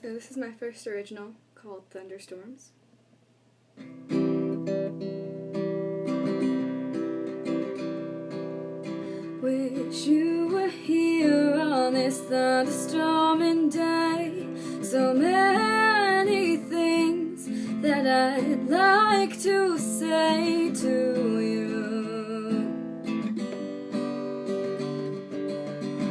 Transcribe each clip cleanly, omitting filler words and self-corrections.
So this is my first original called Thunderstorms. Wish you were here on this thunderstorming day. So many things that I'd like to say to you.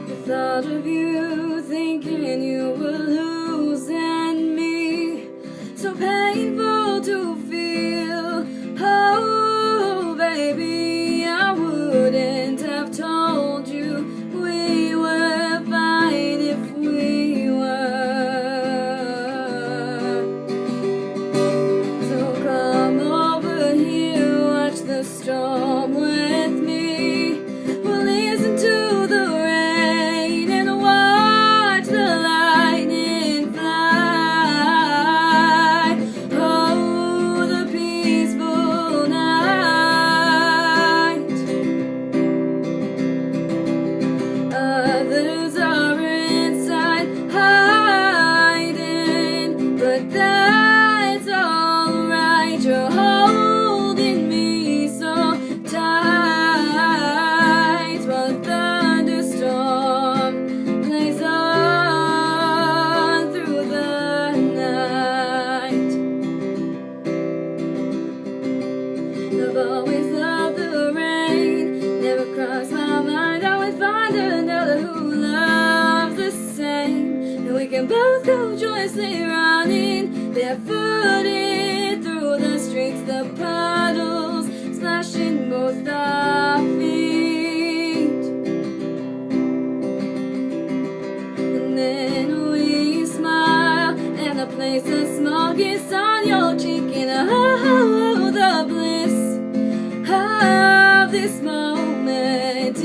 The thought of you thinking you were losing me, so painful to feel. Oh baby, I wouldn't have told you we were fine if we were. So come over here, watch the storm with me. We'll listen to the rain and watch the lightning fly. Oh, the peaceful night. Others are inside hiding, but that's alright. You're holding me so tight while the thunderstorm plays on through the night. I've always loved the rain, never crossed my mind I would find another who loves the same. And we can both go joyously running, barefooted through the streets, the puddles splashing both our feet. And then we smile, and I place a small kiss on your cheek, and oh, the bliss of this moment.